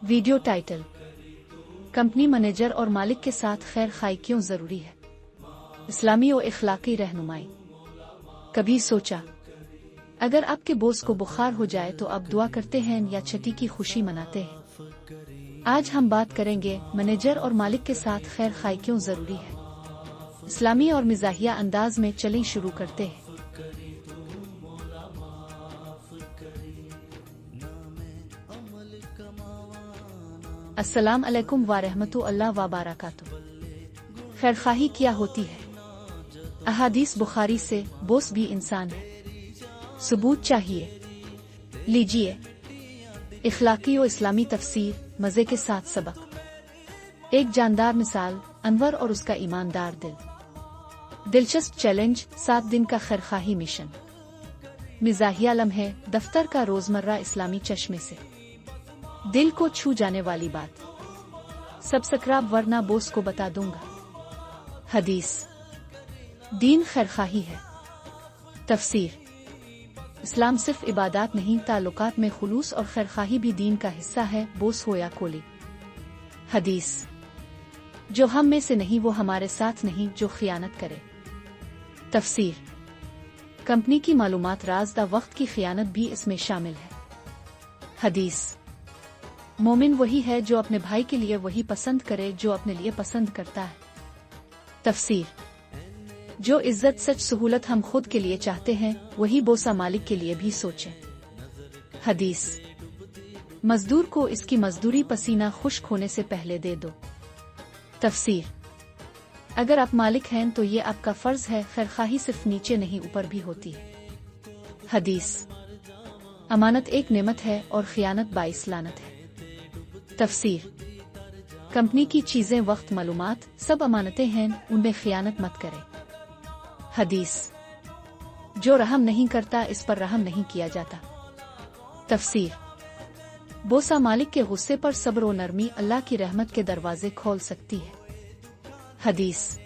Video title. Company manager और मालिक के साथ खैर खाई क्यों जरूरी है? इस्लामी और इखलाकी रहनुमाई। कभी सोचा अगर आपके बॉस को बुखार हो जाए तो आप दुआ करते हैं या छठी की खुशी मनाते हैं? आज हम बात करेंगे मैनेजर और मालिक के साथ खैर खाई क्यों जरूरी है, इस्लामी और मिजाहिया अंदाज में। चलें शुरू करते हैं। अस्सलाम अलैकुम व रहमतुल्लाह व बारकातुहू। खैरखाही क्या होती है? अहादीस बुखारी से, बॉस भी इंसान है, सबूत चाहिए, लीजिए। इखलाकी और इस्लामी तफसीर, मजे के साथ सबक। एक जानदार मिसाल, अनवर और उसका ईमानदार दिल। दिलचस्प चैलेंज, 7 दिन का खैरखाही मिशन। मिजाहिया लम्हे, दफ्तर का रोजमर्रा इस्लामी चश्मे से। दिल को छू जाने वाली बात, सब्सक्राइब वरना बॉस को बता दूंगा। हदीस, दीन खैरखाही है। तफसीर, इस्लाम सिर्फ इबादत नहीं, ताल्लुकात में खुलूस और खैरखाही भी दीन का हिस्सा है, बॉस हो या कोली। हदीस, जो हम में से नहीं वो हमारे साथ नहीं जो खियानत करे। तफसीर, कंपनी की मालूमात राज़दा वक्त की खियानत भी इसमें शामिल है। हदीस, मोमिन वही है जो अपने भाई के लिए वही पसंद करे जो अपने लिए पसंद करता है। तफसीर, जो इज्जत सच सहूलत हम खुद के लिए चाहते हैं वही बोसा मालिक के लिए भी सोचें। हदीस, मजदूर को इसकी मजदूरी पसीना खुश्क होने से पहले दे दो। तफसीर, अगर आप मालिक हैं तो ये आपका फर्ज है, खैरखाही सिर्फ नीचे नहीं ऊपर भी होती है। हदीस, अमानत एक नेमत है और खियानत बाइस लानत है। तफसीर, कंपनी की चीजें, वक्त, मालूमात सब अमानतें हैं, उनमें खियानत मत करें। हदीस, जो रहम नहीं करता इस पर रहम नहीं किया जाता। तफसीर, बोसा मालिक के गुस्से पर सब्र और नरमी अल्लाह की रहमत के दरवाजे खोल सकती है। हदीस,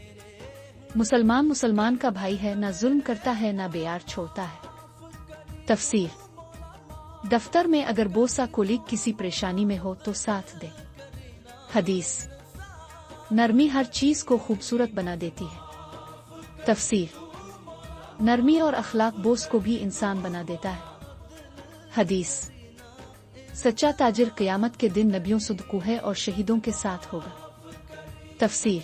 मुसलमान मुसलमान का भाई है, ना जुल्म करता है ना बेयार छोड़ता है। तफसीर, दफ्तर में अगर बोसा कोलीग किसी परेशानी में हो तो साथ दे। हदीस, नरमी हर चीज को खूबसूरत बना देती है। तफसीर, नरमी और अखलाक बोस को भी इंसान बना देता है। हदीस, सच्चा ताजिर क़यामत के दिन नबियों, सदकूहे और शहीदों के साथ होगा। तफसीर,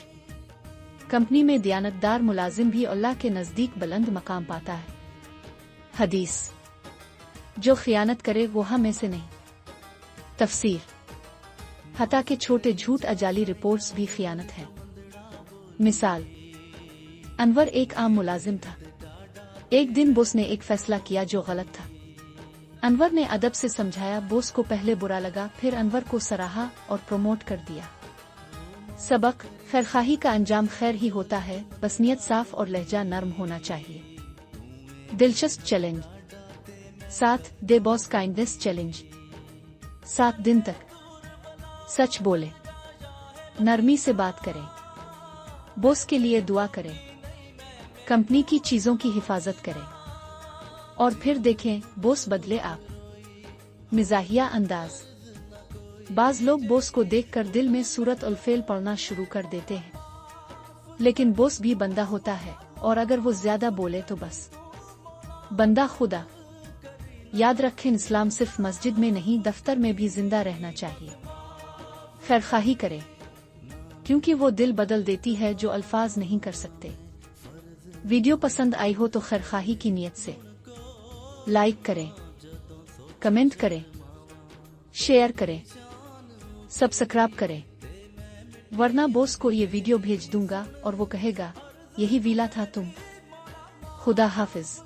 कंपनी में दयानतदार मुलाजिम भी अल्लाह के नजदीक बुलंद मकाम पाता है। हदीस, जो खियानत करे वो हम में से नहीं। तफसीर, हता के छोटे झूठ अजाली रिपोर्ट्स भी खियानत है। मिसाल, अनवर एक आम मुलाजिम था। एक दिन बॉस ने एक फैसला किया जो गलत था। अनवर ने अदब से समझाया, बॉस को पहले बुरा लगा, फिर अनवर को सराहा और प्रमोट कर दिया। सबक, खैरखाही का अंजाम खैर ही होता है, बस नियत साफ और लहजा नर्म होना चाहिए। दिलचस्प challenge, 7 day boss kindness challenge. 7 दिन तक सच बोले, नरमी से बात करें, बॉस के लिए दुआ करें, कंपनी की चीजों की हिफाजत करें और फिर देखें बॉस बदले आप। मिजाहिया अंदाज, बाज लोग बॉस को देखकर दिल में सूरत उल फेल पढ़ना शुरू कर देते हैं, लेकिन बॉस भी बंदा होता है और अगर वो ज्यादा बोले तो बस बंदा खुदा। याद रखें, इस्लाम सिर्फ मस्जिद में नहीं दफ्तर में भी जिंदा रहना चाहिए। खैरखाही करें क्योंकि वो दिल बदल देती है जो अल्फाज नहीं कर सकते। वीडियो पसंद आई हो तो खैरखाही की नीयत से लाइक करें, कमेंट करें, शेयर करें, सब्सक्राइब करें, वरना बॉस को ये वीडियो भेज दूंगा और वो कहेगा यही वीला था तुम। खुदा हाफिज।